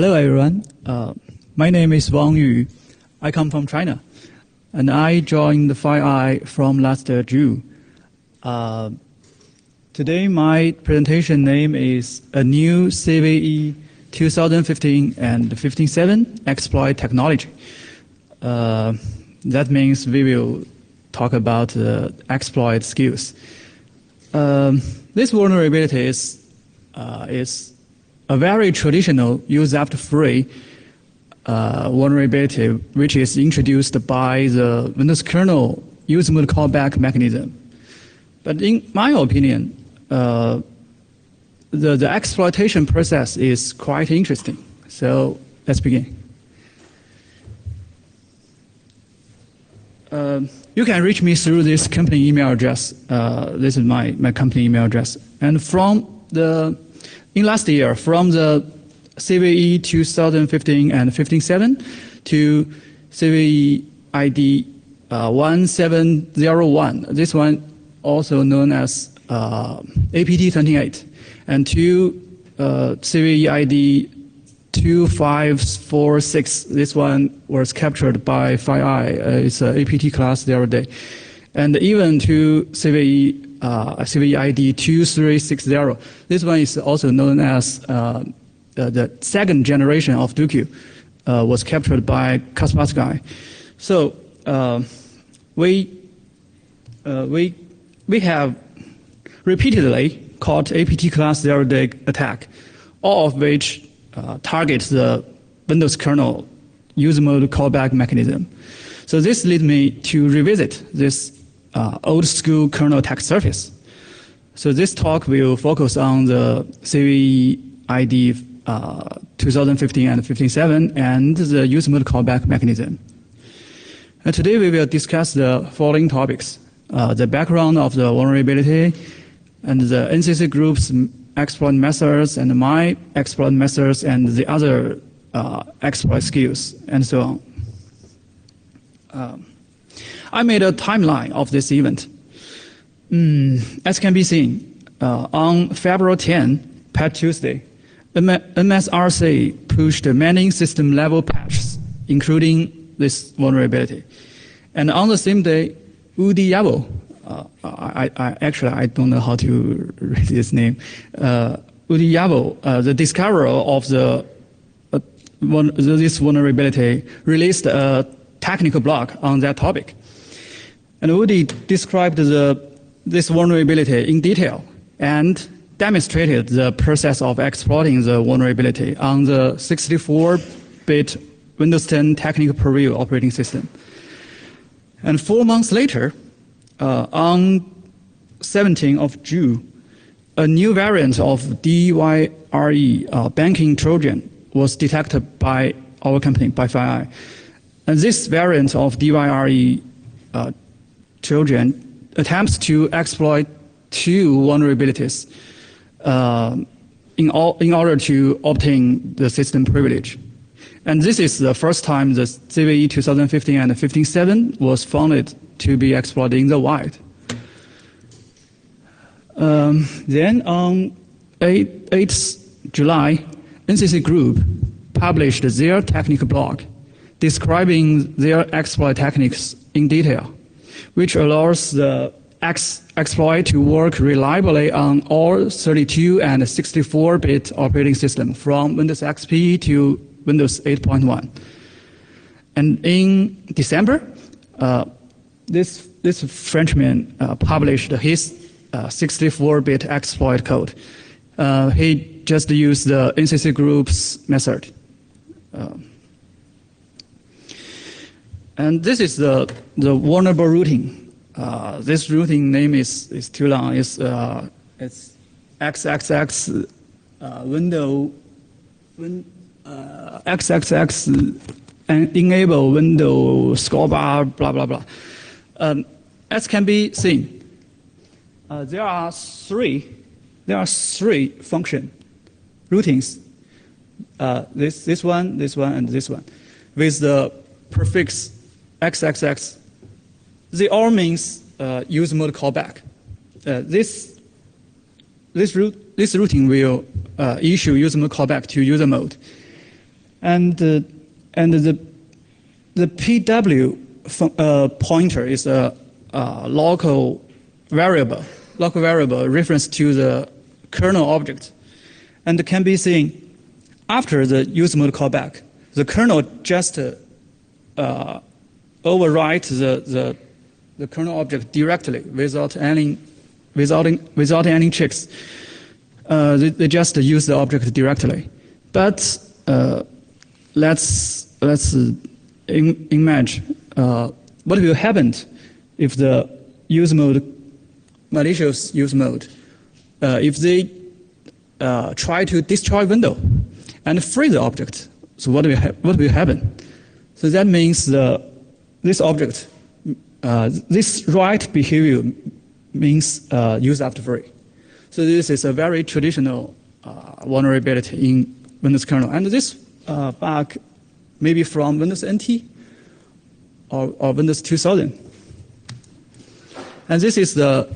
Hello, everyone. My name is Wang Yu. I come from China, and I joined the CVE from last June. Today, my presentation name is a new CVE 2015 and 15.7 exploit technology. That means we will talk about exploit skills. This vulnerability is a very traditional use-after-free vulnerability, which is introduced by the Windows kernel use mode callback mechanism. But in my opinion, the exploitation process is quite interesting. So let's begin. You can reach me through this company email address. This is my company email address. And in last year, from the CVE 2015 and 15.7 to CVE ID 1701, this one also known as APT28, and to CVE ID 2546, this one was captured by CVE, it's an APT class the other day, and even to CVE ID 2360. This one is also known as the second generation of DQ, was captured by Kaspersky. So we have repeatedly caught APT class 0-day attack, all of which targets the Windows kernel use mode callback mechanism. So this leads me to revisit this old school kernel attack surface. So this talk will focus on the CVE ID 2015 and 15.7 and the use mode callback mechanism. And today we will discuss the following topics: the background of the vulnerability, and the NCC group's exploit methods, and my exploit methods, and the other exploit skills, and so on. I made a timeline of this event. As can be seen, on February 10, Patch Tuesday, MSRC pushed many system-level patches, including this vulnerability. And on the same day, Udiabo, I don't know how to read this name, Udiabo, the discoverer of this vulnerability, released a technical blog on that topic. And Udi described this vulnerability in detail and demonstrated the process of exploiting the vulnerability on the 64-bit Windows 10 technical preview operating system. And 4 months later, on 17th of June, a new variant of DYRE banking Trojan was detected by our company, by CVE. And this variant of DYRE Trojan attempts to exploit 2 vulnerabilities in order to obtain the system privilege. And this is the first time the CVE 2015 and 15.7 was found to be exploited in the wild. Then on 8th July, NCC Group published their technical blog describing their exploit techniques in detail, which allows the exploit to work reliably on all 32 and 64-bit operating systems from Windows XP to Windows 8.1. And in December, this Frenchman published his 64-bit exploit code. He just used the NCC Group's method. And this is the vulnerable routing. This routing name is too long. It's XXX window XXX and enable window score bar blah blah blah. As can be seen, there are three function routines. This one, and this one, with the prefix XXX. They all means use mode callback. This routing will issue user mode callback to user mode. And the PW pointer is a local variable reference to the kernel object, and can be seen after the use mode callback. The kernel just overwrite the kernel object directly without any checks. They just use the object directly. But let's imagine what will happen if the use mode, malicious use mode, if they try to destroy window and free the object. So what will happen? So that means this object, this write behavior means use after free. So this is a very traditional vulnerability in Windows kernel. And this bug may be from Windows NT or Windows 2000. And this is the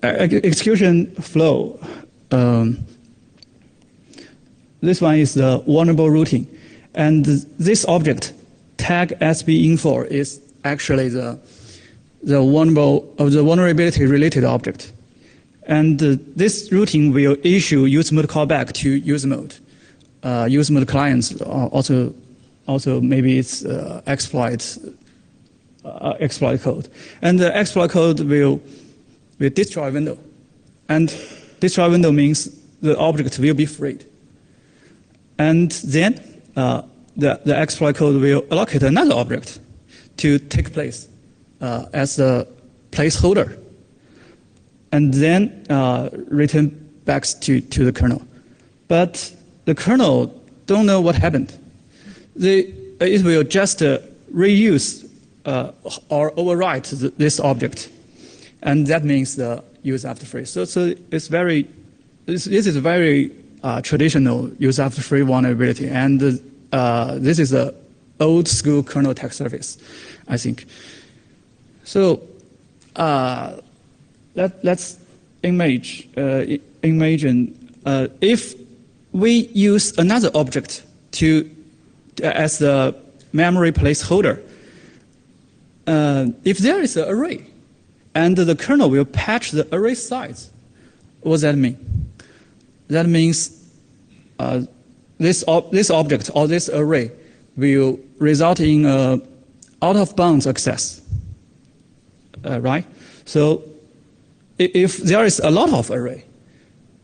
execution flow. This one is the vulnerable routing. And this object, tag SBinfo, is actually the vulnerability related object. And this routing will issue use mode callback to use mode. Use mode clients also maybe it's exploit code. And the exploit code will destroy window. And destroy window means the object will be freed. And then the exploit code will allocate another object to take place as a placeholder, and then return back to the kernel. But the kernel don't know what happened. It will just reuse or overwrite this object, and that means the use after free. So it's very, this is a very traditional use after free vulnerability, and this is a old school kernel attack service, I think. So let's imagine if we use another object as the memory placeholder. If there is an array, and the kernel will patch the array size, what does that mean? That means this object or this array will result in out of bounds access, right? So if there is a lot of array,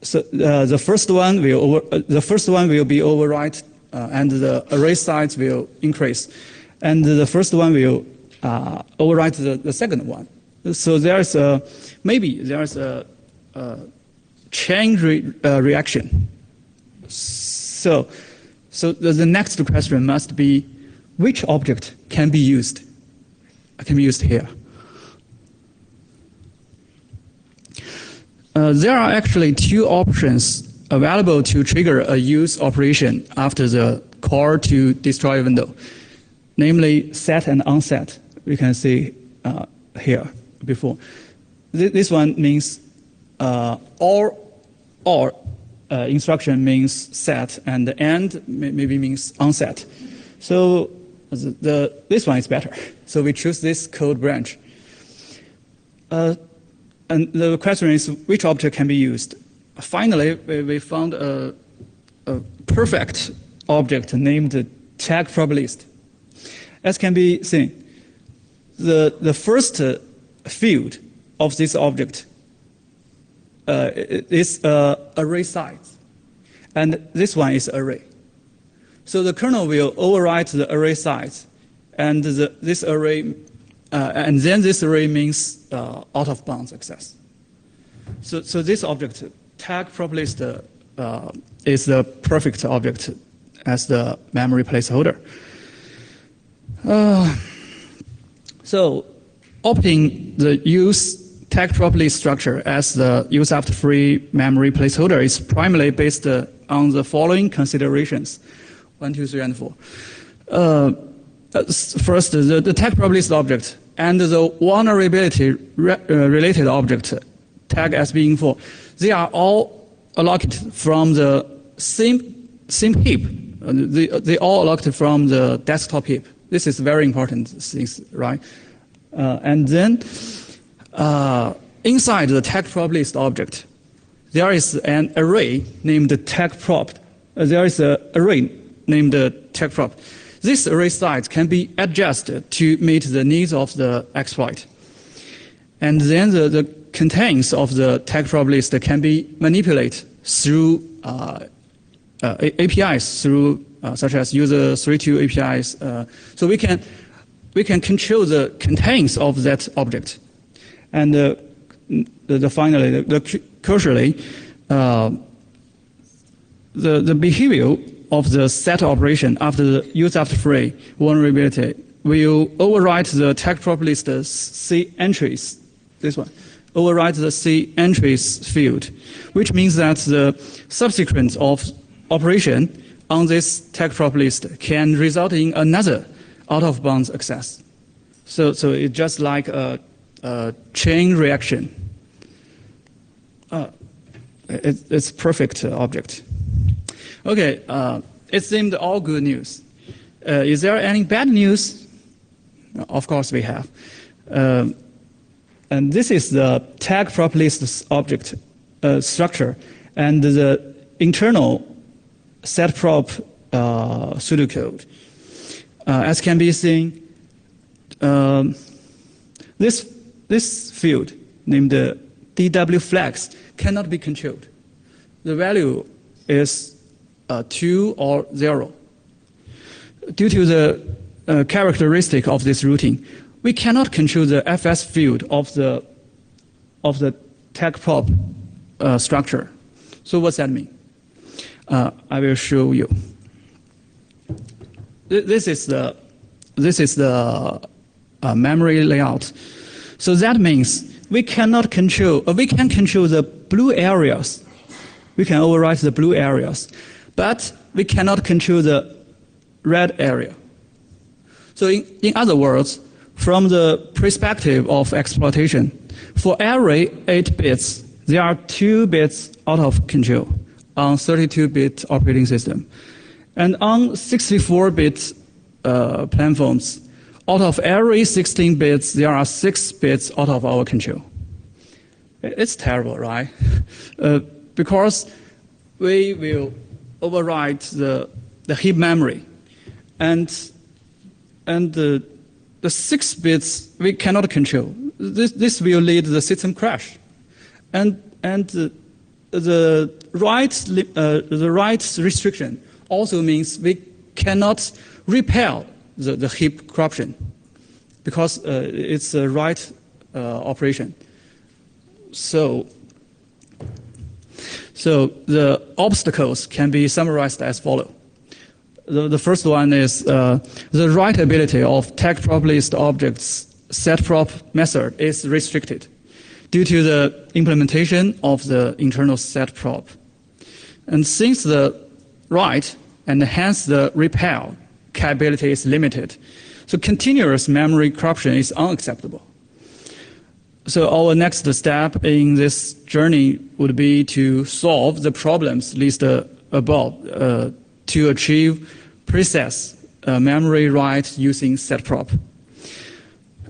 so the first one will be overwrite, and the array size will increase, and the first one will overwrite the second one. So there's maybe there's a chain reaction. So the next question must be, which object can be used here? There are actually two options available to trigger a use operation after the call to destroy window, namely set and unset. We can see here before. This one means or instruction means set, and the end maybe means unset. So this one is better. So we choose this code branch. And the question is, which object can be used? Finally, we found a perfect object named tag proplist. As can be seen, the first field of this object is array size, and this one is array. So the kernel will overwrite the array size, and this array, and then this array means out of bounds access. So this object, tag proplist, is the perfect object as the memory placeholder. So opting the use tag proplist structure as the use after free memory placeholder is primarily based on the following considerations: 1, 2, 3, and 4. First, the tag proplist object and the vulnerability related object, tag SBinfo, they are all allocated from the same same heap. They all allocated from the desktop heap. This is very important things, right? And then inside the tag prop list object, there is an array named tag prop. There is an array named tag prop. This array size can be adjusted to meet the needs of the exploit. And then the contents of the tag prop list can be manipulated through APIs, through such as user32 APIs. So we can control the contents of that object. And finally, crucially, the behavior of the set operation after the use after free vulnerability will overwrite the tag prop list C entries. This one overwrite the C entries field, which means that the subsequent of operation on this tag prop list can result in another out-of-bounds access. So it's just like a chain reaction. It's perfect object. Okay, it seemed all good news. Is there any bad news? Of course we have. And this is the tag prop list object structure and the internal set prop pseudocode. As can be seen, this field named DW flags cannot be controlled. The value is 2 or 0. Due to the characteristic of this routing, we cannot control the FS field of the tag prop structure. So what's that mean? I will show you. This is the memory layout. So that means we cannot control. We can control the blue areas. We can overwrite the blue areas, but we cannot control the red area. So in other words, from the perspective of exploitation, for every 8 bits, there are 2 bits out of control on 32-bit operating system. And on 64-bit platforms, out of every 16 bits, there are 6 bits out of our control. It's terrible, right? Because we will overwrite the heap memory, and the 6 bits we cannot control. This will lead to the system crash, and the write restriction also means we cannot repair the heap corruption because it's a write operation. So the obstacles can be summarized as follows. The first one is the writability of tag prop list objects set prop method is restricted due to the implementation of the internal set prop. And since the write and hence the repair capability is limited, so continuous memory corruption is unacceptable. So our next step in this journey would be to solve the problems listed above to achieve precise memory write using set prop.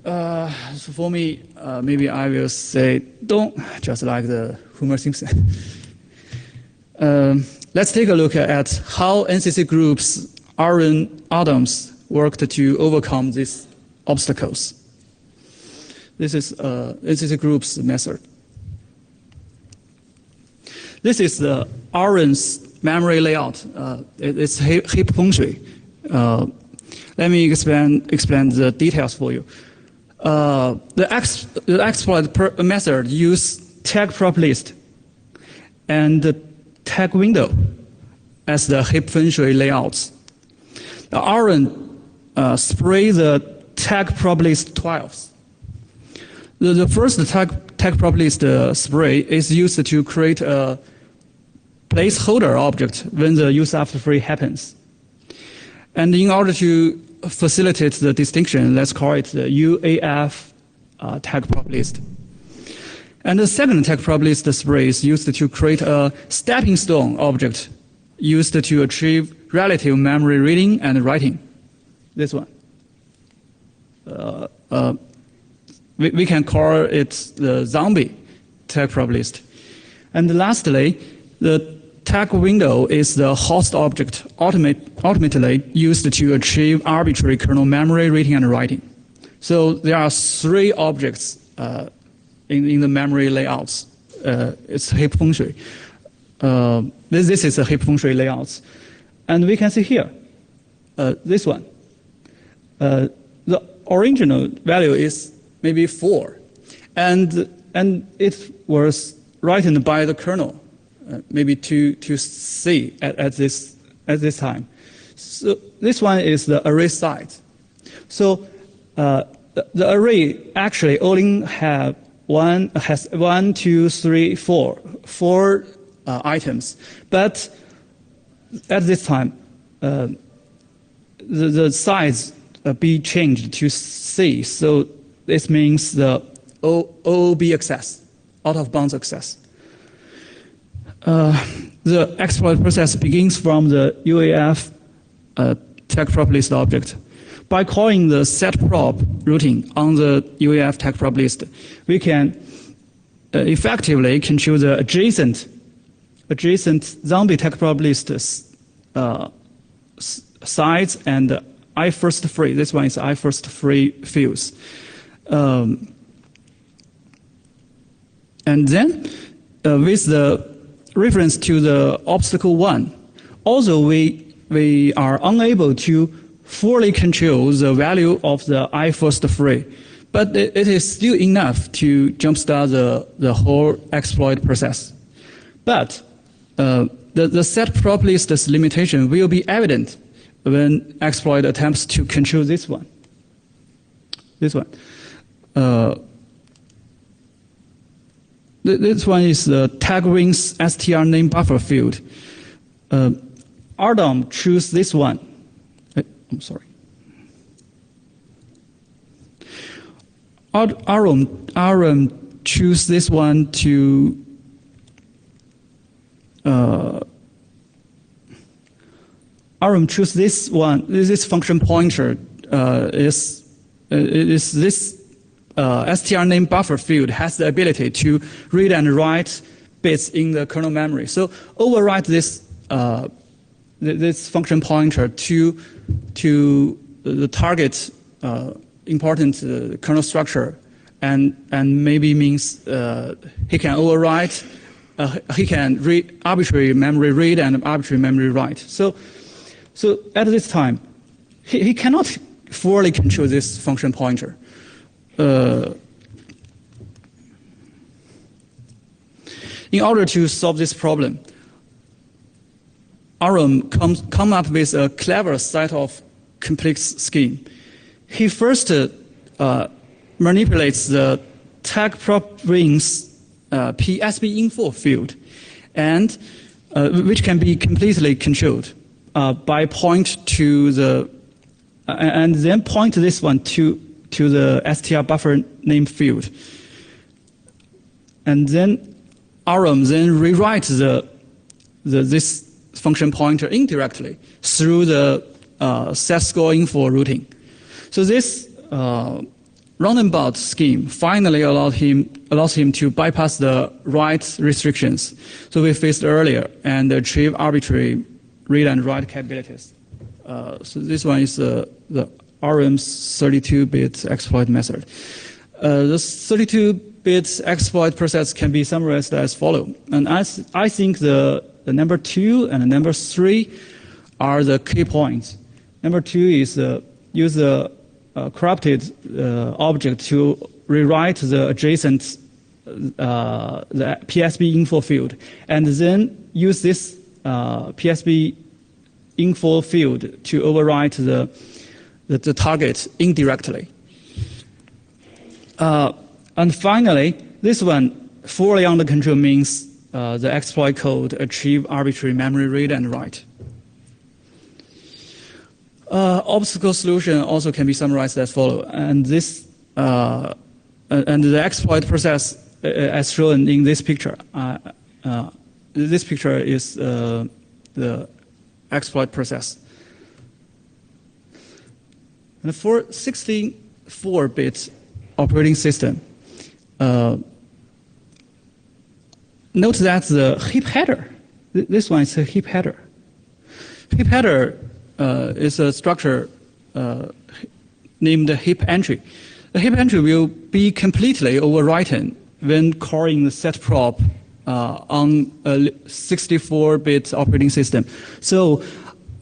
So for me, maybe I will say, don't, just like the Homer Simpson. Let's take a look at how NCC Group's Aaron Adams worked to overcome these obstacles. This is NCC Group's method. This is the Aaron's memory layout. It's heap feng shui. Let me explain the details for you. The exploit method use tag prop list and the tag window as the heap feng shui layouts. The Aaron spray the tag prop list twice. The first tag prop list spray is used to create a placeholder object when the use after free happens. And in order to facilitate the distinction, let's call it the UAF tag prop list. And the second tag prop list spray is used to create a stepping stone object used to achieve relative memory reading and writing. This one. We can call it the zombie tag prop list. And lastly, the tag window is the host object ultimately used to achieve arbitrary kernel memory reading and writing. So there are three objects in the memory layouts. It's heap feng shui. This is a heap feng shui layout. And we can see here, this one. The original value is maybe 4. And it was written by the kernel, maybe to C at this time. So this one is the array size. So the array actually only has 1, 2, 3, 4 items. But at this time, the size be changed to C. So this means the OOB access, out of bounds access. The exploit process begins from the UAF tag prop list object. By calling the setProp routine on the UAF tag prop list, we can effectively control the adjacent zombie tag prop list size and I first free. This one is I first free fields. And then with the reference to the obstacle 1, although we are unable to fully control the value of the I first free, but it is still enough to jumpstart the whole exploit process. But the set prop list's limitation will be evident when exploit attempts to control this one. This one. This one is the tag wings str name buffer field. RDOM choose this one. I'm sorry. ROM choose this one to ROM choose this one. This function pointer is this str name buffer field has the ability to read and write bits in the kernel memory. So overwrite this this function pointer to the target important kernel structure, and maybe means he can overwrite, he can read arbitrary memory read and arbitrary memory write. So at this time, he cannot fully control this function pointer. In order to solve this problem, ROM come up with a clever set of complex scheme. He first manipulates the tag prop wings PSB info field, and which can be completely controlled by point to the and then point this one to the str buffer name field, and then ROM then rewrites this function pointer indirectly through the set score info routing. So this roundabout scheme finally allows him to bypass the write restrictions so we faced earlier and achieve arbitrary read and write capabilities. So this one is the ROM's 32-bit exploit method. The 32-bit exploit process can be summarized as follows. And I think the number 2 and the number 3 are the key points. Number 2 is use the corrupted object to rewrite the adjacent the PSB info field, and then use this PSB info field to overwrite the target indirectly. And finally, this one fully under control means the exploit code achieve arbitrary memory read and write. Obstacle solution also can be summarized as follows, and this and the exploit process as shown in this picture. This picture is the exploit process. And for 64-bit operating system, note that the heap header, this one is a heap header. Heap header is a structure named heap entry. The heap entry will be completely overwritten when calling the set prop on a 64-bit operating system. So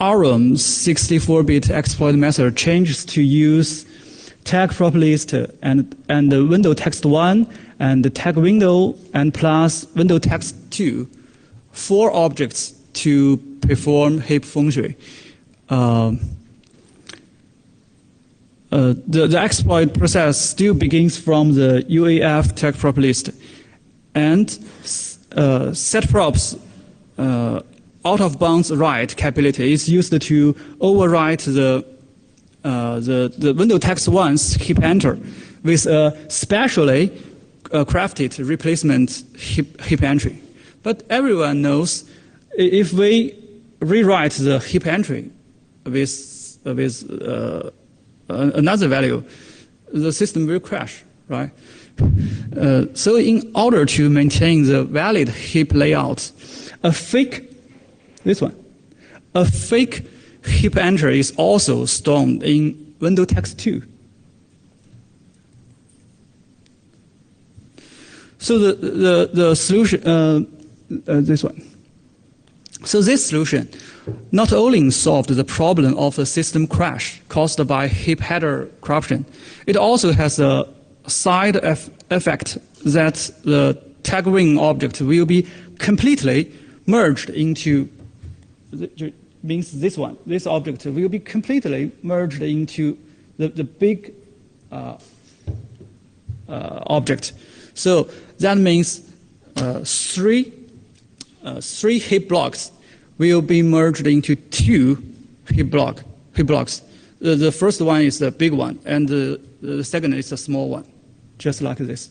ARM's 64-bit exploit method changes to use tag prop list and the window text 1 and the tag window and plus window text 2, 4 objects to perform heap function. The exploit process still begins from the UAF tag prop list, and set props out of bounds write capability is used to overwrite the window text 1's heap enter with a specially crafted replacement heap entry. But everyone knows if we rewrite the heap entry with another value, the system will crash, right? So in order to maintain the valid heap layout, a fake heap entry is also stored in window text 2. So the solution, this one. So this solution not only solved the problem of the system crash caused by heap header corruption, it also has a side effect that the tag ring object will be completely merged into, means this one, this object will be completely merged into the big object. So that means three heap blocks will be merged into 2 heap blocks. The first one is the big one, and the second is the small one, just like this.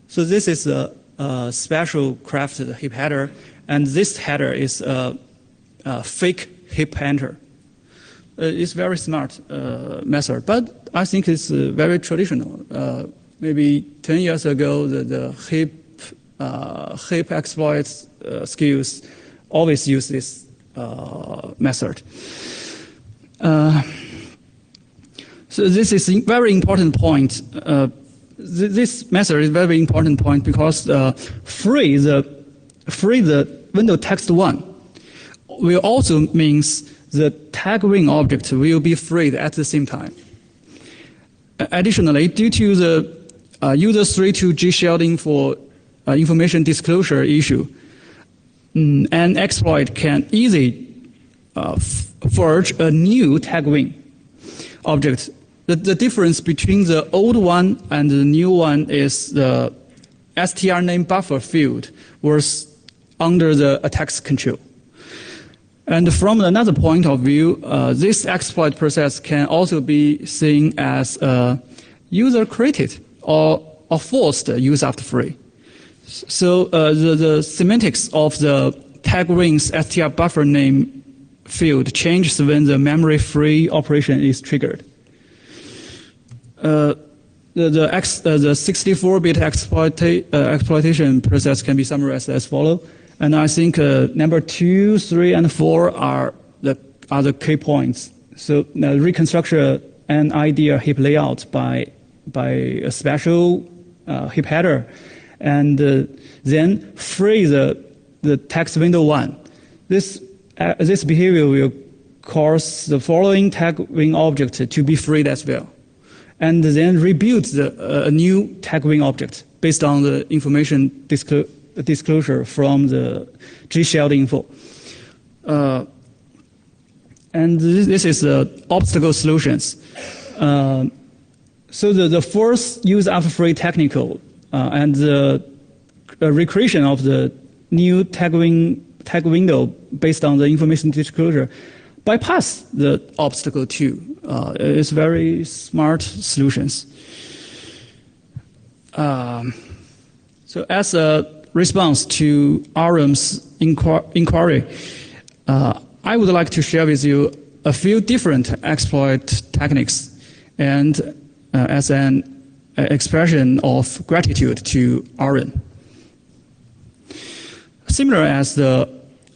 So this is a special crafted heap header, and this header is a fake heap enter. It's very smart method, but I think it's very traditional. Maybe 10 years ago, the heap exploit skills always use this method. So this is a very important point. This method is a very important point because free the window text 1 will also means the tag ring object will be freed at the same time. Additionally, due to the user 3-to-G shielding for information disclosure issue, an exploit can easily forge a new tag ring object. The difference between the old one and the new one is the str name buffer field was under the attack's control. And from another point of view, this exploit process can also be seen as user-created or forced use after free. So the semantics of the tag ring's str buffer name field changes when the memory-free operation is triggered. The 64-bit exploitation process can be summarized as follows. And I think number 2, 3, and 4 are the key points. So reconstruct an ideal heap layout by a special heap header, and then free the text window 1. This behavior will cause the following tag ring object to be freed as well, and then rebuild a new tag ring object based on the information disclosure from the G-shelled info. And this is the obstacle solutions. So the first use after free technical and the recreation of the new tag window based on the information disclosure bypass the obstacle 2. It's very smart solutions. So as a response to RM's inquiry, I would like to share with you a few different exploit techniques, and as an expression of gratitude to RM. Similar as the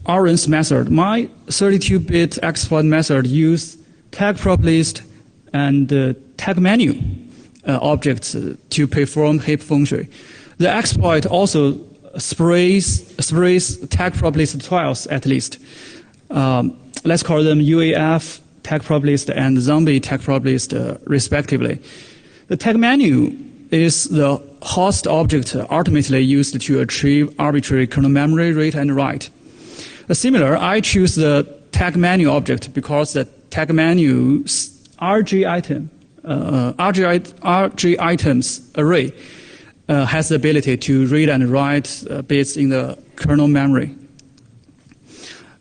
RM's method, my 32-bit exploit method uses tag prop list and tag menu objects to perform heap function. The exploit also sprays tag prop list twice at least. Let's call them UAF tag prop list and zombie tag prop list respectively. The tag menu is the host object ultimately used to achieve arbitrary kernel memory read and write. Similar, I choose the tag menu object because the tag menu's RG items array has the ability to read and write bits in the kernel memory.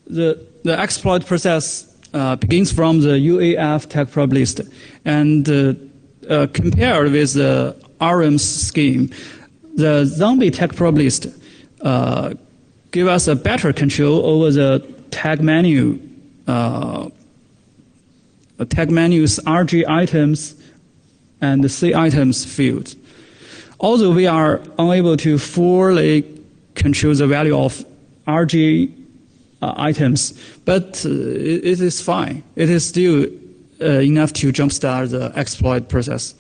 The exploit process begins from the UAF tag prop list, and compared with the RM's scheme, the zombie tag prop list give us a better control over the tag menu, tag menu's RG items and the C items fields. Although we are unable to fully control the value of RG items, but it is fine. It is still enough to jumpstart the exploit process.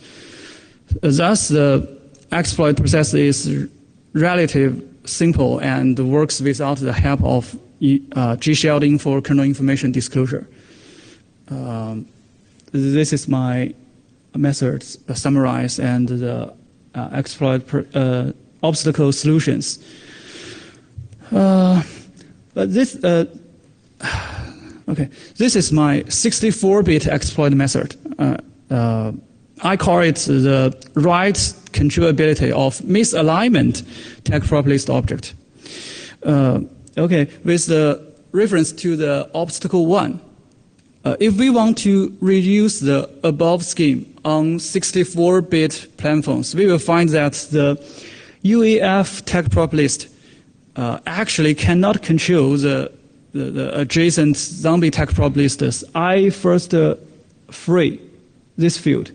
Thus, the exploit process is relatively simple and works without the help of G-shielding for kernel information disclosure. This is my methods summarized and the exploit obstacle solutions. But this is my 64-bit exploit method. I call it the write controllability of misalignment tag prop list object. With the reference to the obstacle 1, if we want to reduce the above scheme on 64-bit platforms, we will find that the UAF tag prop list actually cannot control the adjacent zombie tag prop lists. I first free this field.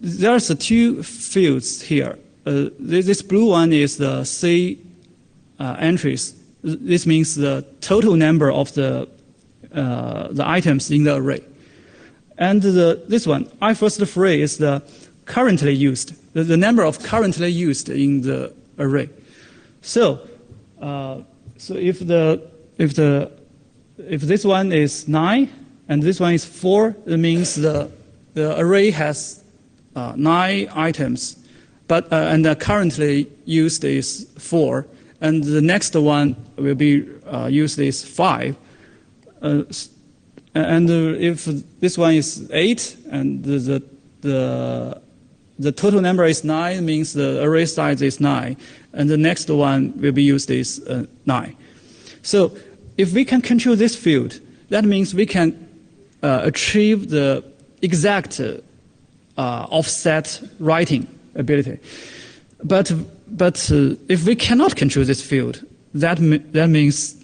There's two fields here. This blue one is the C entries. This means the total number of the items in the array. And this one, I first free, is the currently used, the number of currently used in the array. So if this one is 9 and this one is 4, it means the array has 9 items, but and the currently used is 4, and the next one will be used is 5. And if this one is 8 and the total number is 9, means the array size is 9, and the next one will be used is 9. So if we can control this field, that means we can achieve the exact offset writing ability. But if we cannot control this field, that means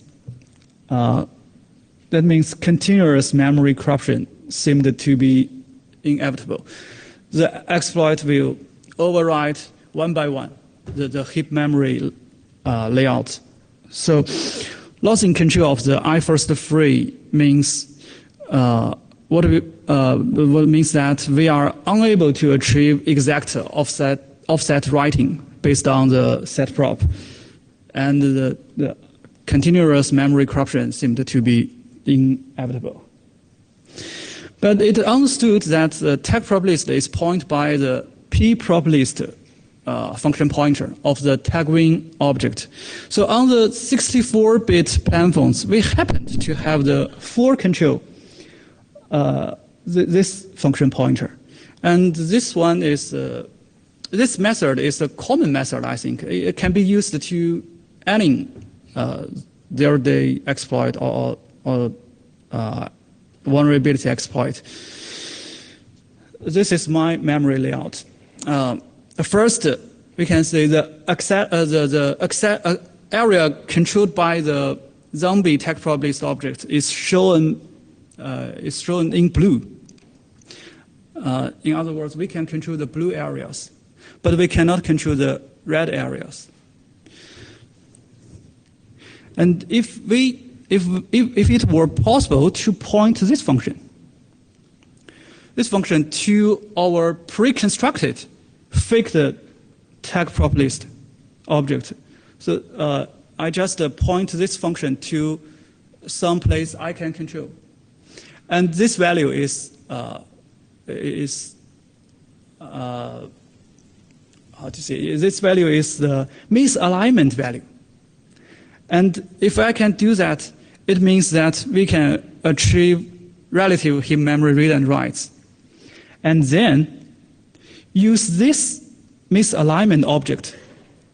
continuous memory corruption seemed to be inevitable. The exploit will overwrite one by one the heap memory layout. So losing control of the I first free means what means that we are unable to achieve exact offset writing based on the set prop, and the continuous memory corruption seemed to be inevitable. But it understood that the tag prop list is pointed by the p prop list function pointer of the tag win object. So on the 64-bit platforms, we happened to have the full control this function pointer, and this one is this method is a common method. I think it can be used to any zero-day exploit or vulnerability exploit. this is my memory layout. First, we can say the area controlled by the zombie tech probabilist object is shown in blue. In other words, we can control the blue areas, but we cannot control the red areas. And if it were possible to point this function to our pre-constructed fake tag probabilist object, so I just point this function to some place I can control, and this value is how to say? This value is the misalignment value. And if I can do that, it means that we can achieve relative heap memory read and writes. And then use this misalignment object.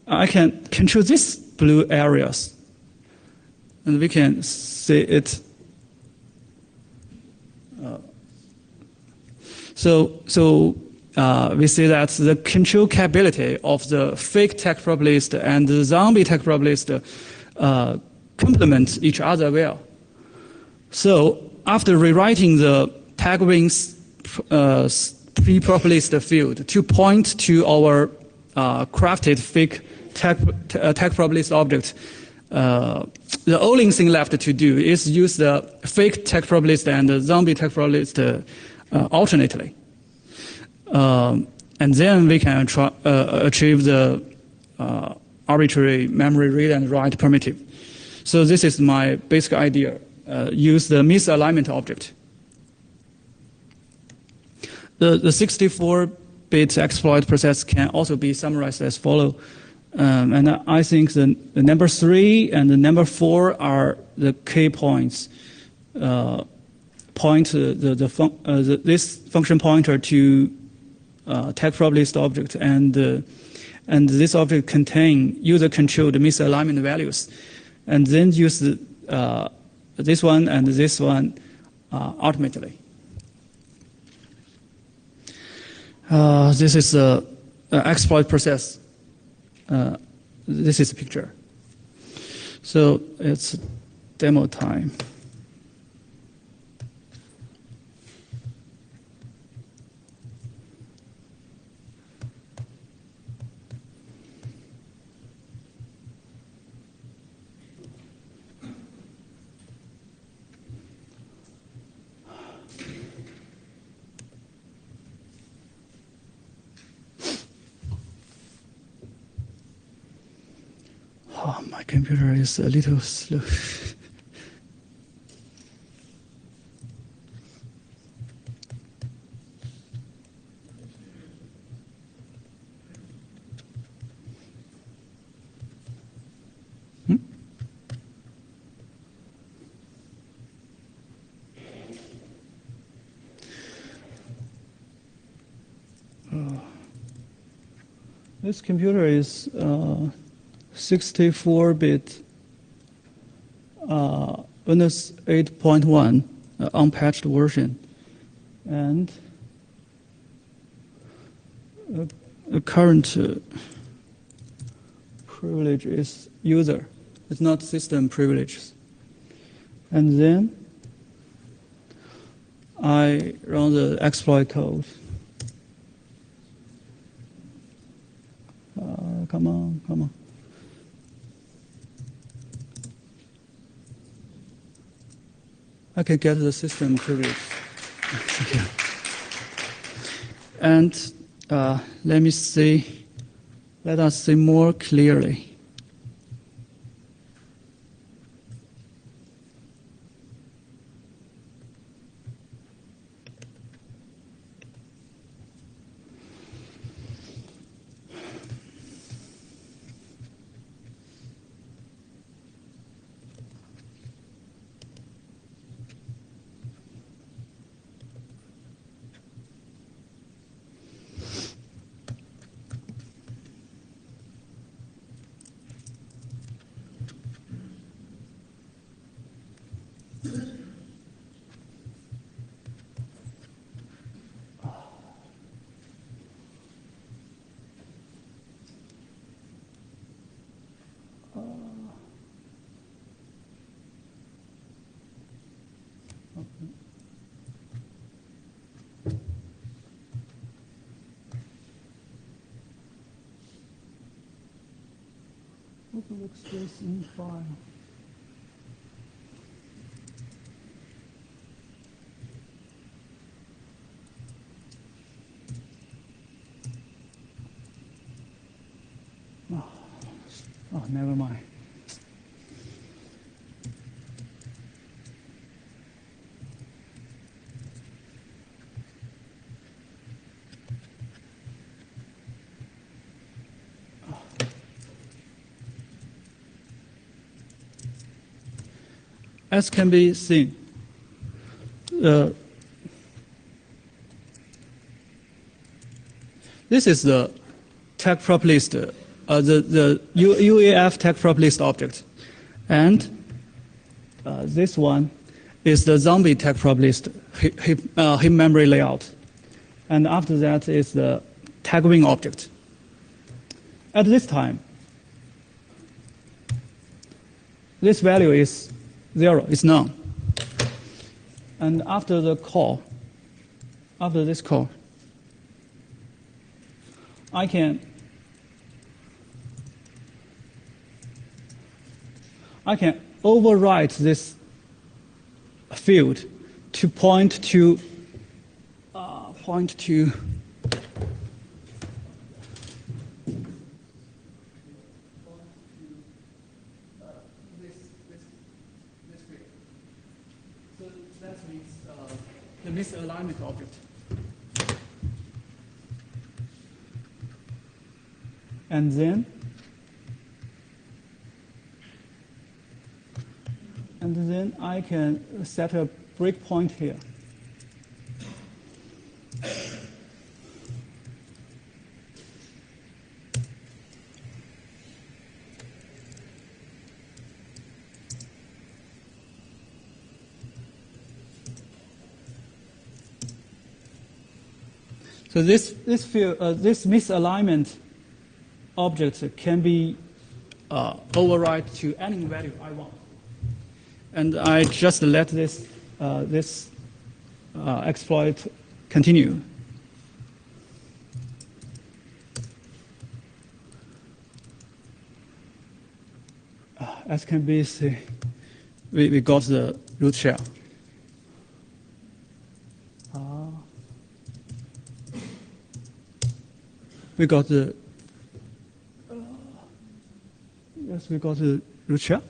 I can control these blue areas. And we can see it. We see that the control capability of the fake tag probabilist and the zombie tag probabilist complement each other well. So after rewriting the tag wings pre-probabilist field to point to our crafted fake tag probabilist object, the only thing left to do is use the fake tag probabilist and the zombie tag probabilist alternately. And then we can achieve the arbitrary memory read and write primitive. So this is my basic idea. Use the misalignment object. The 64-bit exploit process can also be summarized as follows. And I think the number 3 and the number 4 are the key points. This function pointer to tag probabilist object, and this object contain user-controlled misalignment values, and then use this one and this one ultimately. This is the exploit process. This is a picture. So it's demo time. Oh, my computer is a little slow. This computer is 64-bit Windows 8.1 unpatched version, and the current privilege is user. It's not system privileges. And then I run the exploit code. Come on. I can get the system privilege. And let us see more clearly. Local workspace in file. Oh, never mind. As can be seen, this is the tag prop list, the UAF tag prop list object. And this one is the zombie tag prop list heap memory layout. And after that is the tag wing object. At this time, this value is 0, it's none. And after the call, after this call, I can overwrite this field to point to the misalignment object. And then I can set a breakpoint here. So this misalignment object can be override to any value I want, and I just let this exploit continue. As can be seen, we got the root shell. We got the yes, we got the root shell.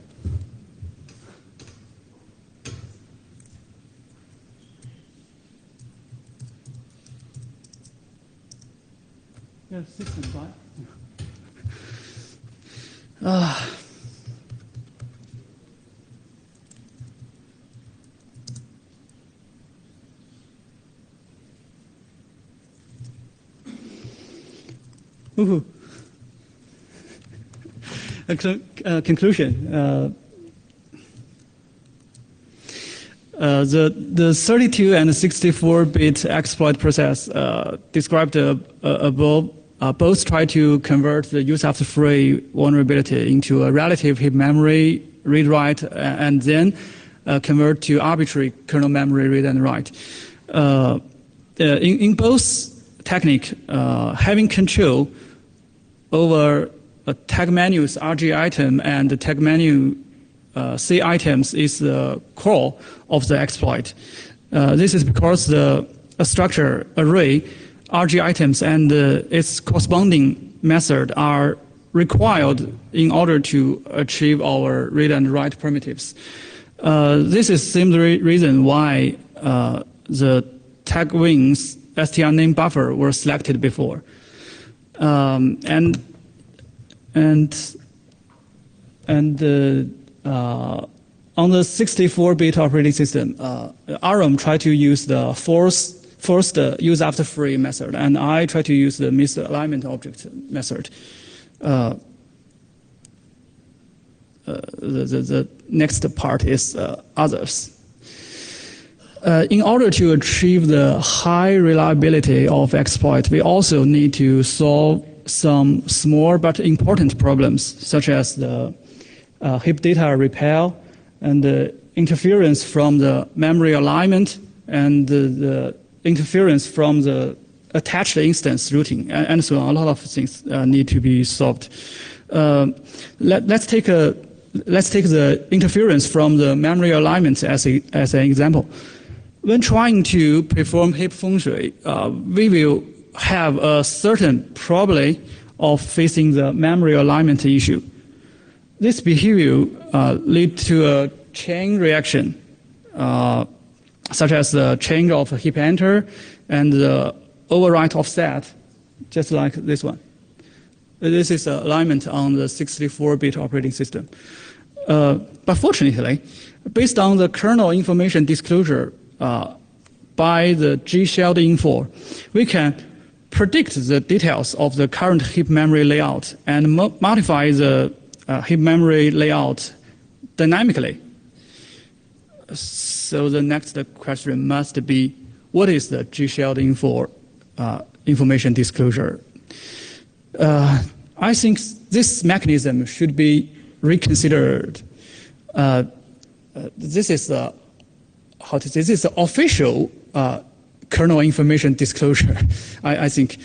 Yes, system file. Conclusion. The 32 and 64-bit exploit process described above both try to convert the use after free vulnerability into a relative heap memory read-write and then convert to arbitrary kernel memory read and write. In both technique, having control over a tag menu's RG item and the tag menu C items is the core of the exploit. This is because the structure array, RG items, and its corresponding method are required in order to achieve our read and write primitives. This is the reason why the tag wings str name buffer were selected before. On the 64-bit operating system, ARM tried to use the forced use after free method, and I try to use the misalignment object method. The next part is others. In order to achieve the high reliability of exploit, we also need to solve some small but important problems, such as the heap data repair and the interference from the memory alignment and the interference from the attached instance routing, and so on. A lot of things need to be solved. Let's take the interference from the memory alignment as an example. When trying to perform heap feng shui, we will have a certain probability of facing the memory alignment issue. This behavior lead to a chain reaction, such as the change of heap enter and the overwrite offset, just like this one. This is alignment on the 64-bit operating system. But fortunately, based on the kernel information disclosure by the G-shelled info, we can predict the details of the current heap memory layout and modify the heap memory layout dynamically. So the next question must be, what is the G-shelled info information disclosure? I think this mechanism should be reconsidered. This is the official kernel information disclosure. I think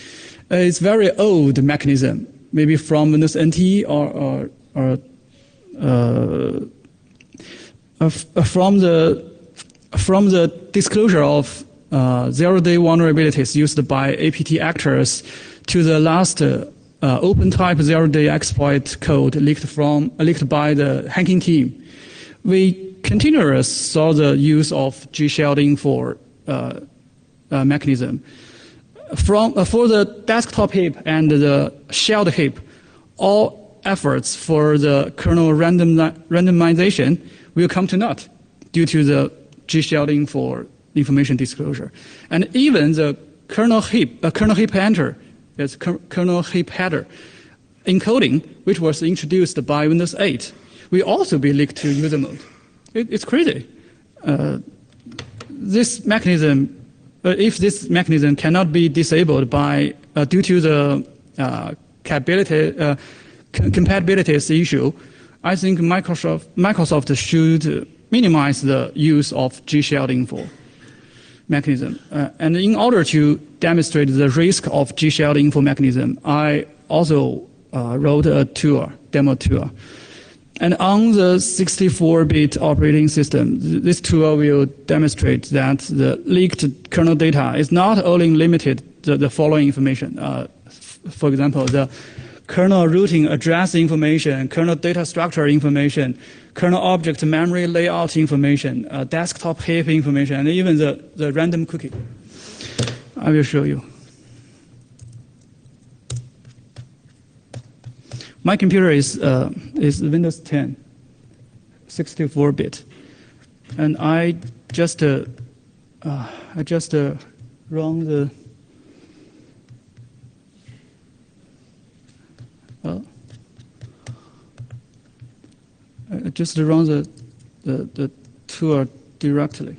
it's very old mechanism, maybe from Windows NT or from the disclosure of zero-day vulnerabilities used by APT actors to the last open-type zero-day exploit code leaked by the hacking team. We continuously saw the use of G-shelled info mechanism. For the desktop heap and the shelled heap, all efforts for the kernel randomization will come to naught due to the G-shelled info information disclosure. And even the kernel heap enter, that's kernel heap header encoding, which was introduced by Windows 8, will also be leaked to user mode. It's crazy. This mechanism, if this mechanism cannot be disabled by due to the compatibility issue, I think Microsoft should minimize the use of G-shelled info mechanism. And in order to demonstrate the risk of G-shelled info mechanism, I also wrote a demo tool. And on the 64-bit operating system, this tool will demonstrate that the leaked kernel data is not only limited to the following information. For example, the kernel routing address information, kernel data structure information, kernel object memory layout information, desktop heap information, and even the random cookie. I will show you. My computer is Windows 10, 64-bit, and I just run the. I just run the tool directly.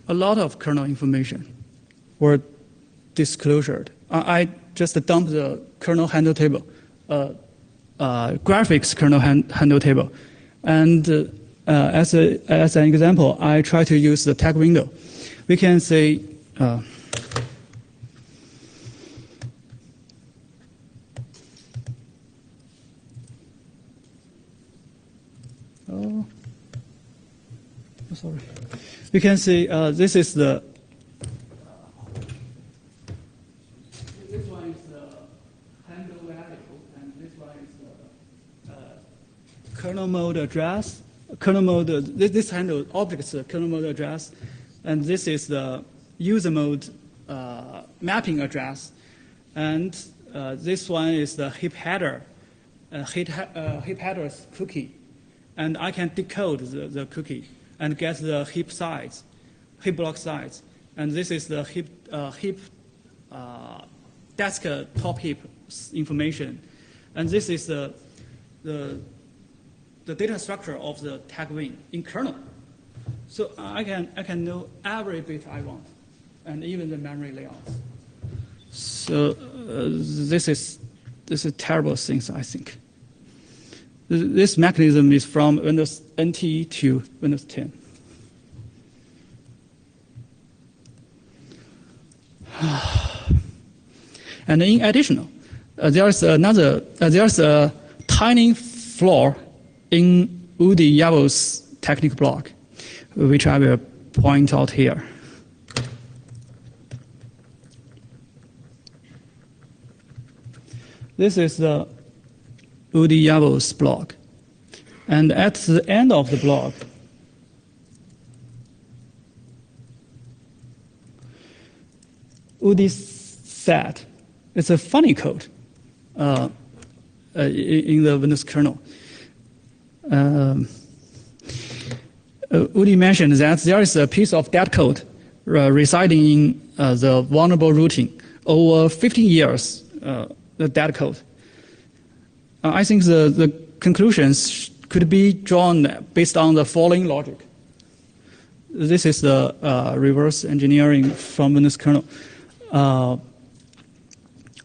A lot of kernel information were disclosed. I just dumped the kernel handle table, graphics kernel handle table, and as an example, I try to use the tag window. We can say sorry. We can see this is the. This one is the handle value, and this one is the kernel mode address. Kernel mode. This handle object's kernel mode address, and this is the user mode mapping address, and this one is the heap header, heap header's cookie, and I can decode the cookie and get the heap size, heap block size. And this is the heap desktop heap information. And this is the data structure of the tag win in kernel. So I can know every bit I want, and even the memory layouts. So this is terrible things, I think. This mechanism is from Windows NT to Windows 10. And in addition, there's a tiny flaw in Udi Yavo's technical block, which I will point out here. This is the Udi Yavo's block. And at the end of the block, Udi said, it's a funny code in the Windows kernel. Udi mentioned that there is a piece of that code residing in the vulnerable routing over 15 years, that code. I think the conclusions could be drawn based on the following logic. This is the reverse engineering from Windows kernel.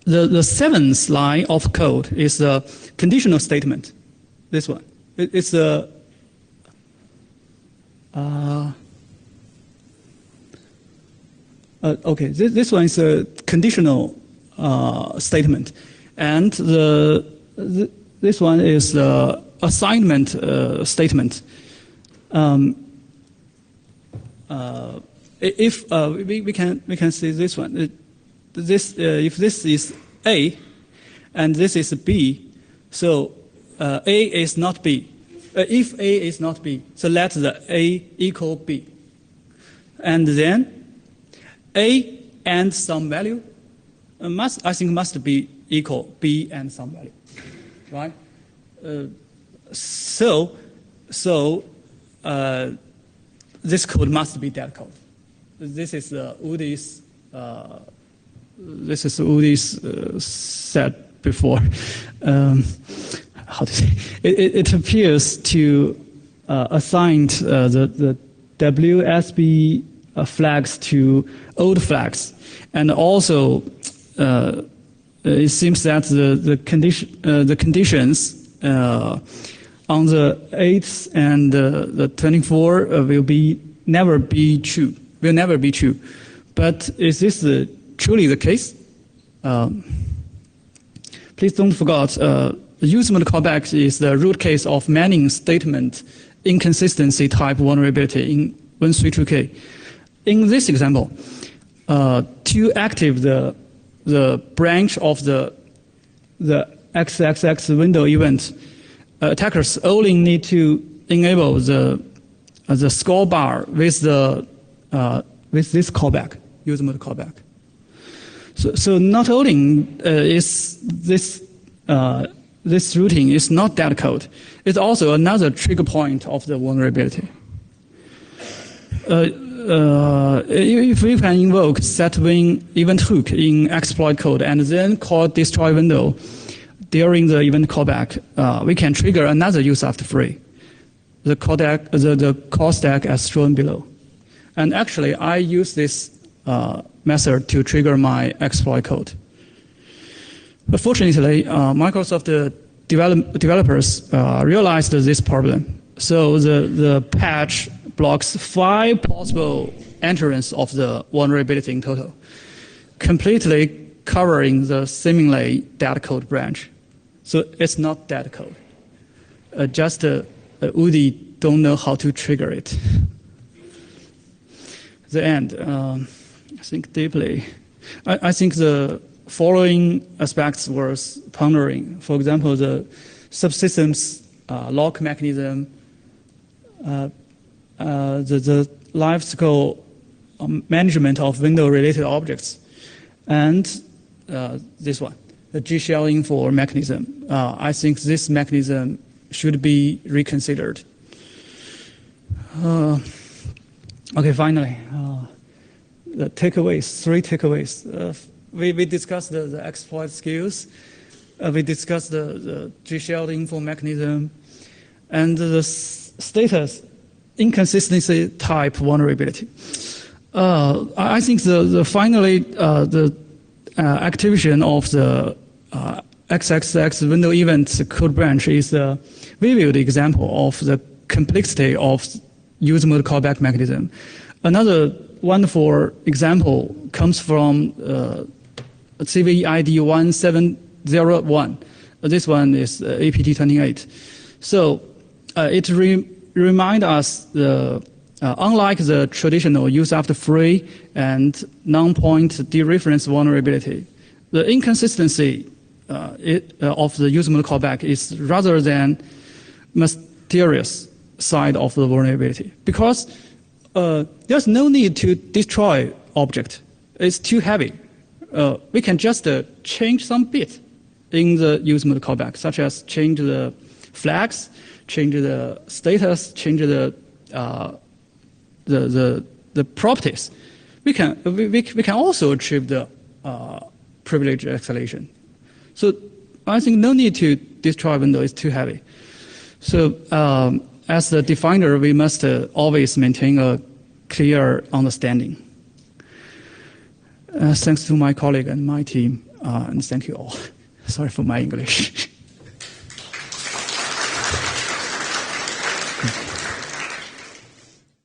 The seventh line of code is a conditional statement. This one. It's a okay. This one is a conditional statement, and this one is the assignment statement. If we can see this one, if this is A, and this is B, so A is not B. If A is not B, so let the A equal B, and then A and some value I think must be equal B and some value, right? This code must be that code. This is Udi's. This is Udi's said before. How to say? It appears to assign the WSB flags to old flags, and also it seems that the conditions on the 8th and the 24 will never be true. But is this truly the case? Please don't forget, use mode callback is the root case of many statement inconsistency type vulnerability in Win32k. In this example, to activate the branch of the XXX window event, attackers only need to enable the score bar with this callback, use mode callback. So not only is this routing is not that code, it's also another trigger point of the vulnerability. If we can invoke setWin event hook in exploit code and then call destroy window during the event callback, we can trigger another use after free. The call stack as shown below. And actually, I use this method to trigger my exploit code. But fortunately, Microsoft developers realized this problem. So the patch blocks 5 possible entrances of the vulnerability in total, completely covering the seemingly dead code branch. So it's not dead code. Just Udi don't know how to trigger it. The end. Think deeply. I think the following aspects worth pondering. For example, the subsystems lock mechanism, the lifecycle management of window-related objects, and this one, the G-shell info mechanism. I think this mechanism should be reconsidered. Okay, finally, the takeaways, 3 takeaways. We discussed the exploit skills. We discussed the G-shell info mechanism, and the status inconsistency type vulnerability. I think finally the activation of the XXX window event code branch is a vivid example of the complexity of user mode callback mechanism. Another wonderful example comes from CVE ID 1701. This one is APT28. So it reminds us unlike the traditional use after free and non-point dereference vulnerability, the inconsistency of the user mode callback is rather than mysterious side of the vulnerability, because there's no need to destroy object. It's too heavy. We can just change some bit in the user mode callback, such as change the flags, change the status, change the properties. We can also achieve the privilege escalation. So I think no need to destroy window is too heavy. So as the definer, we must always maintain a clear understanding. Thanks to my colleague and my team, and thank you all. Sorry for my English.